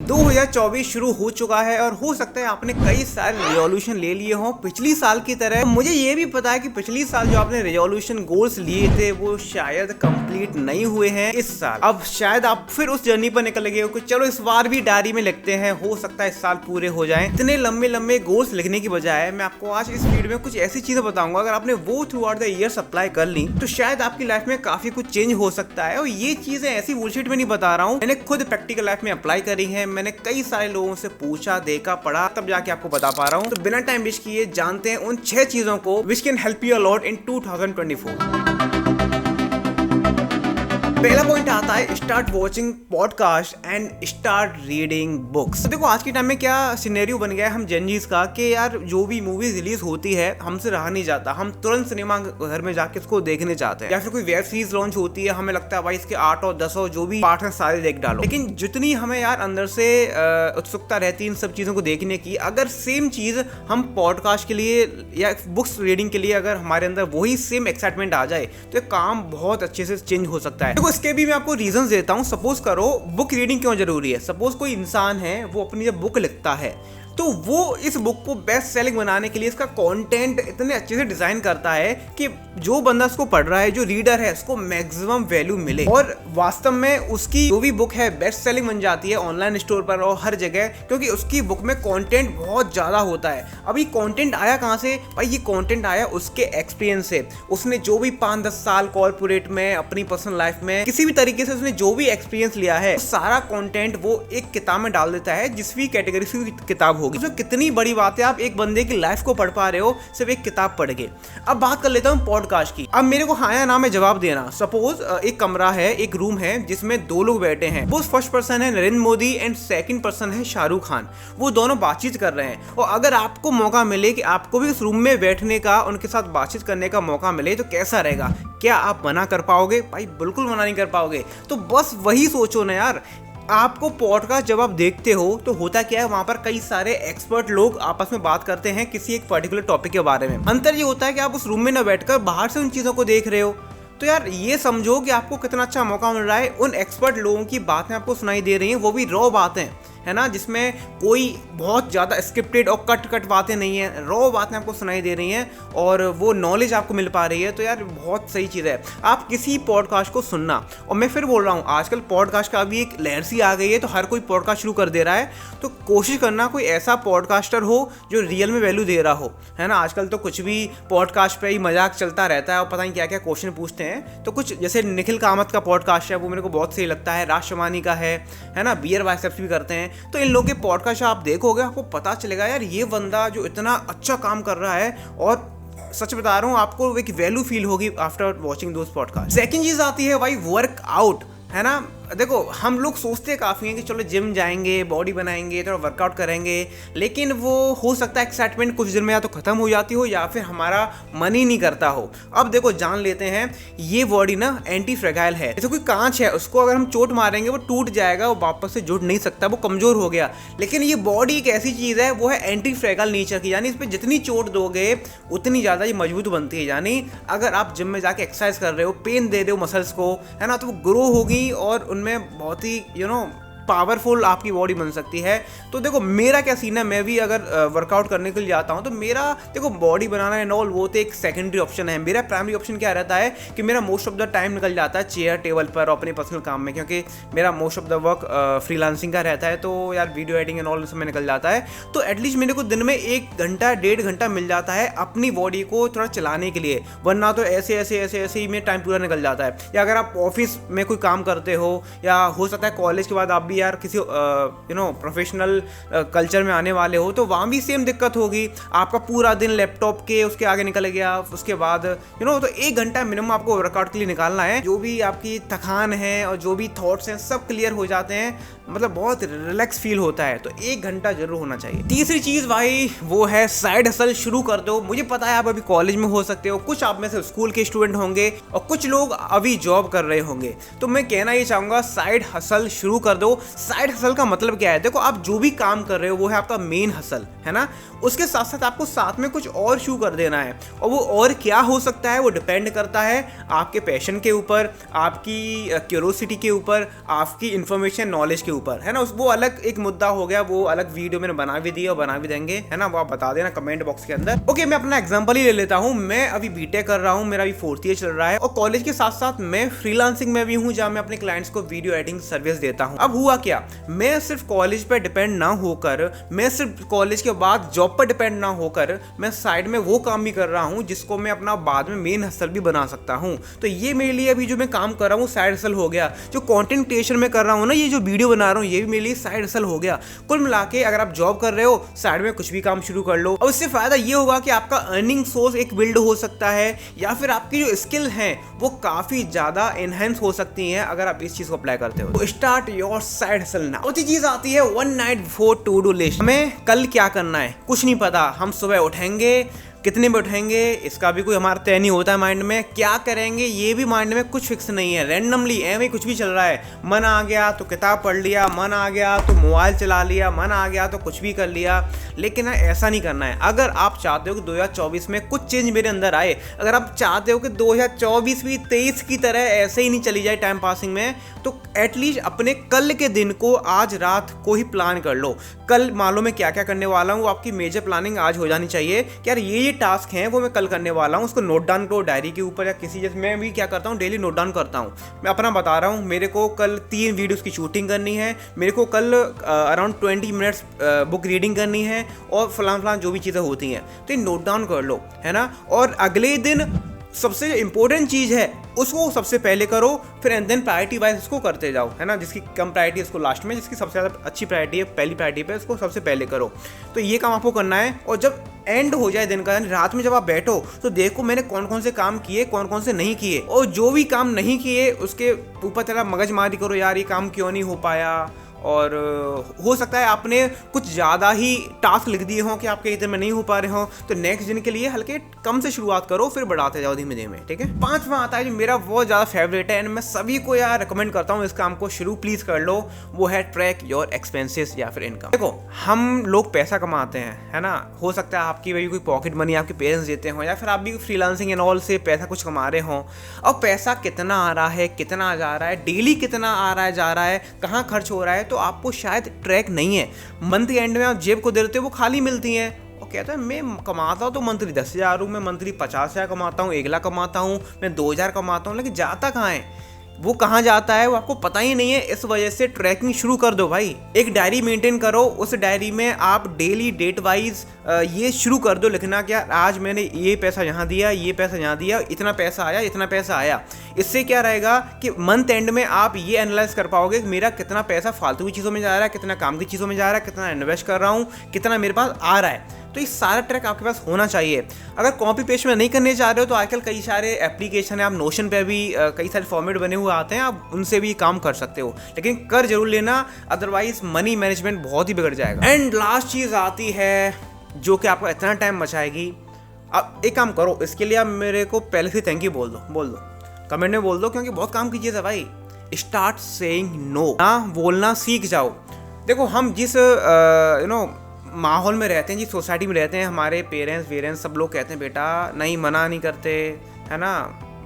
2024 शुरू हो चुका है और हो सकता है आपने कई सारे रेजोल्यूशन ले लिए हों पिछली साल की तरह। मुझे ये भी पता है कि पिछली साल जो आपने रेजोल्यूशन गोल्स लिए थे वो शायद कंप्लीट नहीं हुए हैं इस साल। अब शायद आप फिर उस जर्नी पर निकल गए हो कि चलो इस बार भी डायरी में लिखते हैं, हो सकता है इस साल पूरे हो जाएं। इतने लंबे लंबे गोल्स लिखने की बजाय मैं आपको आज इस वीडियो में कुछ ऐसी चीजें बताऊंगा, अगर आपने वो through out the years apply कर ली तो शायद आपकी लाइफ में काफी कुछ चेंज हो सकता है। और ये चीजें ऐसी बुलशिट में नहीं बता रहा हूँ, मैंने खुद प्रैक्टिकल लाइफ में अप्लाई करी है। मैंने कई सारे लोगों से पूछा, देखा, पढ़ा, तब जाके आपको बता पा रहा हूँ। तो बिना टाइम वेस्ट किए जानते हैं उन 6 चीजों को which can help you a lot in 2024। पहला पॉइंट आता है start watching podcast and start reading books. तो देखो आज के टाइम में क्या सिनेरियो बन गया है हम जेनजीज का कि यार जो भी मूवी रिलीज होती है हमसे रहा नहीं जाता, हम तुरंत सिनेमा घर में जाके उसको देखने जाते हैं। या फिर कोई वेब सीरीज लॉन्च होती है, हमें लगता है भाई इसके 8 और 10 जो भी पार्ट हैं सारे देख डालो। लेकिन जितनी हमें यार अंदर से उत्सुकता रहती है इन सब चीजों को देखने की, अगर सेम चीज हम पॉडकास्ट के लिए या बुक्स रीडिंग के लिए अगर हमारे अंदर वही सेम एक्साइटमेंट आ जाए तो काम बहुत अच्छे से चेंज हो सकता है। इसके भी मैं आपको रीजंस देता हूं। सपोज करो बुक रीडिंग क्यों जरूरी है। सपोज कोई इंसान है वो अपनी जब बुक लिखता है तो वो इस बुक को बेस्ट सेलिंग बनाने के लिए इसका कंटेंट इतने अच्छे से डिजाइन करता है कि जो बंदा इसको पढ़ रहा है, जो रीडर है, उसको मैक्सिमम वैल्यू मिले और वास्तव में उसकी जो भी बुक है बेस्ट सेलिंग बन जाती है ऑनलाइन स्टोर पर और हर जगह, क्योंकि उसकी बुक में कंटेंट बहुत ज्यादा होता है। अब ये कंटेंट आया कहाँ से भाई? ये कंटेंट आया उसके एक्सपीरियंस से। उसने जो भी 5-10 साल कॉर्पोरेट में, अपनी पर्सनल लाइफ में किसी भी तरीके से उसने जो भी एक्सपीरियंस लिया है, सारा कंटेंट वो एक किताब में डाल देता है, जिस भी कैटेगरी से किताब होगी। तो कितनी बड़ी बात है, आप एक बंदे की लाइफ को पढ़ पा रहे हो सिर्फ एक किताब पढ़ के। अब बात कर लेता हूं पॉडकास्ट की। अब मेरे को हाँ या ना में जवाब देना। सपोज एक कमरा है, एक रूम है जिसमें 2 लोग बैठे हैं। वो फर्स्ट पर्सन है Narendra Modi and second person है शाहरुख खान। वो दोनों बातचीत कर रहे हैं और अगर आपको मौका मिले कि आपको भी उस रूम में बैठने का, उनके साथ बातचीत करने का मौका मिले तो कैसा रहेगा? क्या आप मना कर पाओगे? भाई बिल्कुल मना नहीं कर पाओगे। तो बस वही सोचो ना यार, आपको पॉडकास्ट जब आप देखते हो तो होता क्या है, वहां पर कई सारे एक्सपर्ट लोग आपस में बात करते हैं किसी एक पर्टिकुलर टॉपिक के बारे में। अंतर ये होता है कि आप उस रूम में न बैठकर बाहर से उन चीजों को देख रहे हो। तो यार ये समझो कि आपको कितना अच्छा मौका मिल रहा है। उन एक्सपर्ट लोगों की बातें आपको सुनाई दे रही हैं, वो भी रॉ बातें है ना, जिसमें कोई बहुत ज़्यादा स्क्रिप्टेड और कट बातें नहीं है। रॉ बातें आपको सुनाई दे रही हैं और वो नॉलेज आपको मिल पा रही है। तो यार बहुत सही चीज़ है आप किसी पॉडकास्ट को सुनना। और मैं फिर बोल रहा हूँ, आजकल पॉडकास्ट का भी एक लहर सी आ गई है, तो हर कोई पॉडकास्ट शुरू कर दे रहा है। तो कोशिश करना कोई ऐसा पॉडकास्टर हो जो रियल में वैल्यू दे रहा हो, है ना। आजकल तो कुछ भी पॉडकास्ट पे ही मजाक चलता रहता है और पता नहीं क्या क्या क्वेश्चन पूछते हैं। तो कुछ जैसे निखिल कामत का पॉडकास्ट है, वो मेरे को बहुत सही लगता है। राज शमानी का है ना, बियर बाइसेप्स भी करते हैं। तो इन लोगों के पॉडकास्ट आप देखोगे, आपको पता चलेगा यार ये बंदा जो इतना अच्छा काम कर रहा है, और सच बता रहा हूँ आपको एक वैल्यू फील होगी आफ्टर वॉचिंग दोस पॉडकास्ट। सेकंड चीज आती है भाई वर्क आउट, है ना। देखो हम लोग सोचते काफ़ी हैं कि चलो जिम जाएंगे, बॉडी बनाएंगे, थोड़ा वर्कआउट करेंगे, लेकिन वो हो सकता है एक्साइटमेंट कुछ दिन में या तो ख़त्म हो जाती हो या फिर हमारा मन ही नहीं करता हो। अब देखो जान लेते हैं ये बॉडी ना एंटी फ्रेगाइल है। जैसे कोई कांच है, उसको अगर हम चोट मारेंगे वो टूट जाएगा, वो वापस से जुड़ नहीं सकता, वो कमज़ोर हो गया। लेकिन ये बॉडी एक ऐसी चीज़ है, वो है एंटी फ्रेगाइल नेचर की, यानी इस पर जितनी चोट दोगे उतनी ज़्यादा ये मजबूत बनती है। यानी अगर आप जिम में जाके एक्सरसाइज कर रहे हो, पेन दे रहे हो मसल्स को, है ना, तो वो ग्रो होगी और उनमें बहुत ही पावरफुल आपकी बॉडी बन सकती है। तो देखो मेरा क्या सीन है, मैं भी अगर वर्कआउट करने के लिए जाता हूँ तो मेरा देखो बॉडी बनाना एंड ऑल वो तो एक सेकेंडरी ऑप्शन है। मेरा प्राइमरी ऑप्शन क्या रहता है कि मेरा मोस्ट ऑफ द टाइम निकल जाता है चेयर टेबल पर अपने पर्सनल काम में, क्योंकि मेरा most of the work freelancing का रहता है। तो यार वीडियो एडिटिंग एंड ऑल समय निकल जाता है। तो एटलीस्ट मेरे को दिन में 1 घंटा 1.5 घंटा मिल जाता है अपनी बॉडी को थोड़ा चलाने के लिए, वरना तो ऐसे ही में टाइम पूरा निकल जाता है। या अगर आप ऑफिस में कोई काम करते हो या हो सकता है कॉलेज के बाद आप भी यार किसी प्रोफेशनल कल्चर में आने वाले हो, तो वहाँ भी सेम दिक्कत होगी। आपका पूरा दिन लैपटॉप के उसके आगे निकल गया, उसके बाद तो 1 घंटा मिनिमम आपको वर्कआउट के लिए निकालना है। जो भी आपकी थकान है और जो भी थॉट्स हैं सब क्लियर हो जाते हैं, मतलब बहुत रिलैक्स फील होता है। तो 1 घंटा जरूर होना चाहिए। तीसरी चीज भाई वो है साइड हसल शुरू कर दो। मुझे पता है आप अभी कॉलेज में हो सकते हो, कुछ आप में से स्कूल के स्टूडेंट होंगे और कुछ लोग अभी जॉब कर रहे होंगे। तो मैं कहना ये चाहूंगा साइड हसल शुरू कर दो। साइड हसल का मतलब क्या है? देखो, आप जो भी काम कर रहे हो वो है आपका मेन हसल, है ना। उसके साथ साथ आपको साथ में कुछ और शुरू कर देना है, और वो और क्या हो सकता है वो डिपेंड करता है आपके पैशन के ऊपर, आपकी क्यूरोसिटी के ऊपर, आपकी इंफॉर्मेशन नॉलेज के ऊपर, है ना। वो अलग एक मुद्दा हो गया, वो अलग वीडियो मैंने बना भी दी और बना भी देंगे, है ना। वो आप बता देना कमेंट बॉक्स के अंदर। ओके, मैं अपना एग्जांपल ही ले लेता हूँ। मैं अभी बीटेक कर रहा हूँ, मेरा अभी 4th ईयर चल रहा है, और कॉलेज के साथ साथ मैं फ्रीलांसिंग में भी हूँ, जहाँ मैं अपने क्लाइंट्स को वीडियो एडिटिंग सर्विस देता हूँ। अब हुआ क्या, मैं सिर्फ कॉलेज पर डिपेंड ना होकर, मैं सिर्फ कॉलेज के बाद जॉब पर डिपेंड ना होकर, मैं साइड में वो काम भी कर रहा हूँ जिसको मैं अपना बाद में मेन हसल भी बना सकता हूँ। तो ये मेरे लिए अभी जो मैं काम कर रहा हूँ साइड हसल हो गया। जो कंटेंट क्रिएशन में कर रहा हूँ ना, ये जो वीडियो बना रहा हूँ, ये भी मेरे लिए साइड हसल हो गया। कुल मिला के अगर आप जॉब कर रहे हो, साइड में कुछ भी काम शुरू कर लो, और इससे फायदा ये होगा कि आपका अर्निंग सोर्स एक बिल्ड हो सकता है, या फिर आपकी जो स्किल है वो काफी ज्यादा एनहेंस हो सकती है अगर आप इस चीज को अप्लाई करते हो। तो start your side hustle now. चौथी चीज आती है one night before to do list. हमें कल क्या करना है कुछ नहीं पता, हम सुबह उठेंगे, कितने में उठेंगे इसका भी कोई हमारा तय नहीं होता है माइंड में, क्या करेंगे ये भी माइंड में कुछ फिक्स नहीं है, रैंडमली एवं कुछ भी चल रहा है। मन आ गया तो किताब पढ़ लिया, मन आ गया तो मोबाइल चला लिया, मन आ गया तो कुछ भी कर लिया। लेकिन ऐसा नहीं करना है। अगर आप चाहते हो कि 2024 में कुछ चेंज मेरे अंदर आए, अगर आप चाहते हो कि 2024 भी 23 की तरह ऐसे ही नहीं चली जाए टाइम पासिंग में, तो एटलीस्ट अपने कल के दिन को आज रात को ही प्लान कर लो। कल मालूम मैं क्या क्या करने वाला हूँ, आपकी मेजर प्लानिंग आज हो जानी चाहिए कि यार ये टास्क हैं वो मैं कल करने वाला हूँ, उसको नोट डाउन करो डायरी के ऊपर या किसी, जैसे मैं भी क्या करता हूँ डेली नोट डाउन करता हूँ। मैं अपना बता रहा हूँ, मेरे को कल 3 वीडियोस की शूटिंग करनी है, मेरे को कल अराउंड 20 मिनट्स बुक रीडिंग करनी है, और फलान जो भी चीज़ें होती हैं, तो ये नोट डाउन कर लो, है ना। और अगले दिन सबसे इंपॉर्टेंट चीज़ है उसको सबसे पहले करो, फिर एंड देन प्रायोरिटी वाइज उसको करते जाओ, है ना। जिसकी कम प्रायोरिटी है उसको लास्ट में, जिसकी सबसे ज़्यादा अच्छी प्रायोरिटी है पहली प्रायोरिटी पे, उसको सबसे पहले करो। तो ये काम आपको करना है। और जब एंड हो जाए दिन का, यानी रात में जब आप बैठो, तो देखो मैंने कौन कौन से काम किए, कौन कौन से नहीं किए, और जो भी काम नहीं किए उसके ऊपर थोड़ा मगजमारी करो, यार ये काम क्यों नहीं हो पाया। और हो सकता है आपने कुछ ज़्यादा ही टास्क लिख दिए हों कि आपके इधर में नहीं हो पा रहे हों, तो नेक्स्ट दिन के लिए हल्के कम से शुरुआत करो, फिर बढ़ाते जाओ धीमे धीमे, ठीक है। 5वां आता है जो मेरा बहुत ज़्यादा फेवरेट है, एंड मैं सभी को यार रिकमेंड करता हूँ इस काम को शुरू प्लीज़ कर लो, वो है ट्रैक योर एक्सपेंसेस या फिर इनकम। देखो, हम लोग पैसा कमाते हैं, है ना। हो सकता है आपकी वही कोई पॉकेट मनी आपके पेरेंट्स देते हों, या फिर आप भी फ्रीलांसिंग एंड ऑल से पैसा कुछ कमा रहे हों। और पैसा कितना आ रहा है, कितना जा रहा है, डेली कितना आ रहा है जा रहा है, कहाँ खर्च हो रहा है, तो आपको शायद ट्रैक नहीं है। मंथ के एंड में आप जेब को दे देते हो, वो खाली मिलती हैं, और कहता है मैं कमाता हूँ तो मंथली 10,000 हूँ, मैं मंथली 50,000 कमाता हूँ, 1 लाख कमाता हूँ, मैं 2,000 कमाता हूँ, लेकिन जाता कहाँ है, वो कहाँ जाता है वो आपको पता ही नहीं है। इस वजह से ट्रैकिंग शुरू कर दो भाई। एक डायरी मेंटेन करो, उस डायरी में आप डेली डेट वाइज ये शुरू कर दो लिखना, क्या आज मैंने ये पैसा यहाँ दिया, ये पैसा यहाँ दिया, इतना पैसा आया, इतना पैसा आया। इससे क्या रहेगा कि मंथ एंड में आप ये एनालाइज कर पाओगे कि मेरा कितना पैसा फालतू की चीज़ों में जा रहा है, कितना काम की चीज़ों में जा रहा है, कितना इन्वेस्ट कर रहा हूँ, कितना मेरे पास आ रहा है। तो ये सारा ट्रैक आपके पास होना चाहिए। अगर कॉपी पेस्ट में नहीं करने चाह रहे हो तो आजकल कई सारे एप्लीकेशन है, आप नोशन पे भी कई सारे फॉर्मेट बने हुए आते हैं, आप उनसे भी काम कर सकते हो, लेकिन कर जरूर लेना, अदरवाइज मनी मैनेजमेंट बहुत ही बिगड़ जाएगा। एंड लास्ट चीज़ आती है जो कि आपको इतना टाइम बचाएगी। अब एक काम करो, इसके लिए आप मेरे को पहले से थैंक यू बोल दो कमेंट में बोल दो, क्योंकि बहुत काम की चीज़ है भाई। स्टार्ट सेइंग नो, ना बोलना सीख जाओ। देखो, हम जिस माहौल में रहते हैं, जिस सोसाइटी में रहते हैं, हमारे पेरेंट्स वेरेंट्स सब लोग कहते हैं बेटा नहीं, मना नहीं करते, है ना।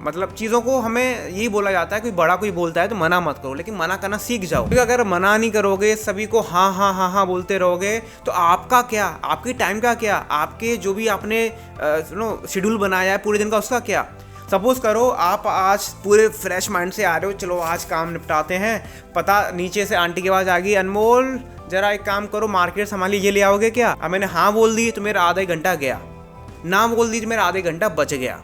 मतलब चीज़ों को हमें यही बोला जाता है, कोई बड़ा कोई बोलता है तो मना मत करो, लेकिन मना करना सीख जाओ। क्योंकि अगर मना नहीं करोगे, सभी को हाँ हाँ हाँ हाँ बोलते रहोगे, तो आपका क्या, आपके टाइम का क्या, आपके जो भी आपने शेड्यूल बनाया है पूरे दिन का, उसका क्या। सपोज करो आप आज पूरे फ्रेश माइंड से आ रहे हो, चलो आज काम निपटाते हैं, पता नीचे से आंटी की आवाज़ आ गई, अनमोल जरा एक काम करो, मार्केट संभालिए, ये ले आओगे क्या। अब मैंने हाँ बोल दी तो मेरा आधा घंटा गया, ना बोल दी तो मेरा आधे घंटा बच गया।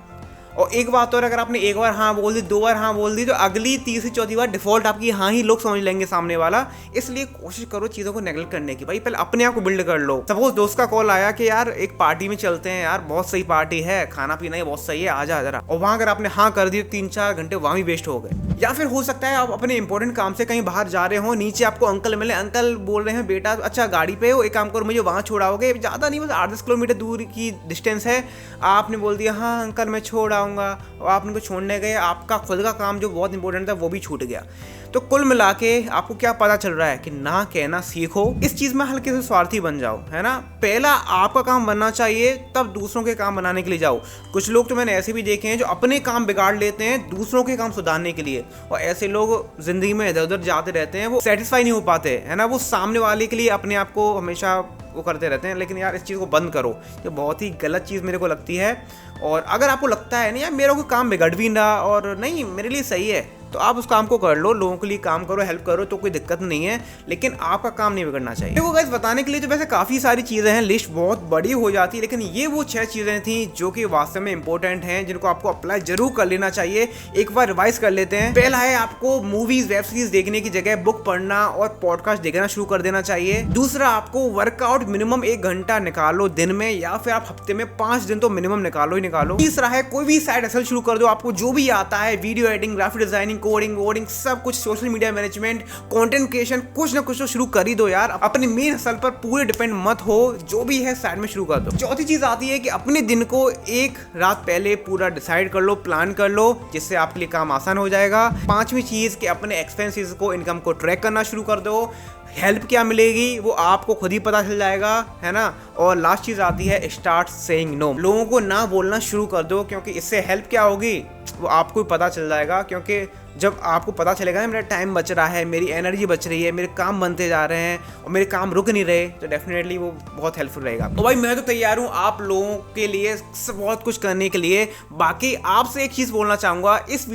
और एक बात और, अगर आपने एक बार हाँ बोल दी, 2 बार हाँ बोल दी, तो अगली 3री 4थी बार डिफॉल्ट आपकी हाँ ही लोग समझ लेंगे सामने वाला। इसलिए कोशिश करो चीज़ों को नेगलेक्ट करने की, भाई पहले अपने आप को बिल्ड कर लो। सपोज दोस्त का कॉल आया कि यार एक पार्टी में चलते हैं, यार बहुत सही पार्टी है, खाना पीना ही बहुत सही है, आजा जरा, और वहाँ अगर आपने हाँ कर दी 3-4 घंटे वहाँ भी वेस्ट हो गए। या फिर हो सकता है आप अपने इंपॉर्टेंट काम से कहीं बाहर जा रहे हो, नीचे आपको अंकल मिले, अंकल बोल रहे हैं बेटा अच्छा गाड़ी पे हो, एक काम करो मुझे वहाँ छोड़ाओगे, ज़्यादा नहीं बस 8-10 किलोमीटर दूर की डिस्टेंस है, आपने बोल दिया हाँ अंकल मैं छोड़ आऊँगा। जाऊँगा, और आप उनको छोड़ने गए, आपका खुद का काम जो बहुत इंपॉर्टेंट था वो भी छूट गया। तो कुल मिला के आपको क्या पता चल रहा है कि ना कहना सीखो, इस चीज़ में हल्के से स्वार्थी बन जाओ, है ना। पहला आपका काम बनना चाहिए, तब दूसरों के काम बनाने के लिए जाओ। कुछ लोग तो मैंने ऐसे भी देखे हैं जो अपने काम बिगाड़ लेते हैं दूसरों के काम सुधारने के लिए, और ऐसे लोग जिंदगी में इधर उधर जाते रहते हैं, वो सेटिस्फाई नहीं हो पाते, है ना। वो सामने वाले के लिए अपने आप को हमेशा वो करते रहते हैं। लेकिन यार इस चीज़ को बंद करो, ये बहुत ही गलत चीज़ मेरे को लगती है। और अगर आपको लगता है नहीं यार मेरा कोई काम बिगड़ भी ना और नहीं मेरे लिए सही है, तो आप उस काम को कर लो, लोगों के लिए काम करो, हेल्प करो, तो कोई दिक्कत नहीं है, लेकिन आपका काम नहीं बिगड़ना चाहिए। देखो गाइस, बताने के लिए तो वैसे काफ़ी सारी चीज़ें हैं, लिस्ट बहुत बड़ी हो जाती है, लेकिन ये वो 6 चीज़ें थी जो कि वास्तव में इंपॉर्टेंट हैं, जिनको आपको अप्लाई जरूर कर लेना चाहिए। एक बार रिवाइज कर लेते हैं। पहला है आपको मूवीज वेब सीरीज देखने की जगह बुक पढ़ना और पॉडकास्ट देखना शुरू कर देना चाहिए। दूसरा, आपको वर्कआउट मिनिमम 1 घंटा निकालो दिन में, या फिर आप हफ्ते में 5 दिन तो मिनिमम निकालो ही निकालो। तीसरा है कोई भी साइड हसल शुरू कर दो, आपको जो भी आता है, video editing, graphic designing, coding वोडिंग, सब कुछ, social media management, content creation, कुछ ना कुछ तो शुरू कर ही दो यार। अपने मेन हसल पर पूरे डिपेंड मत हो, जो भी है साइड में शुरू कर दो। चौथी चीज आती है कि अपने दिन को एक रात पहले पूरा डिसाइड कर लो, प्लान कर लो, जिससे आपके लिए काम आसान हो जाएगा। पांचवी चीज कि अपने एक्सपेंसेस को, इनकम को ट्रैक करना शुरू कर दो। हेल्प क्या मिलेगी वो आपको खुद ही पता चल जाएगा, है ना। और लास्ट चीज आती है स्टार्ट सेइंग नो, लोगों को ना बोलना शुरू कर दो, क्योंकि इससे हेल्प क्या होगी वो आपको ही पता चल जाएगा। क्योंकि जब आपको पता चलेगा ना मेरा टाइम बच रहा है, मेरी एनर्जी बच रही है, मेरे काम बनते जा रहे हैं और मेरे काम रुक नहीं रहे, तो डेफिनेटली वो बहुत हेल्पफुल रहेगा। तो भाई मैं तो तैयार हूँ आप लोगों के लिए बहुत कुछ करने के लिए। बाकी आपसे एक चीज़ बोलना चाहूँगा, इस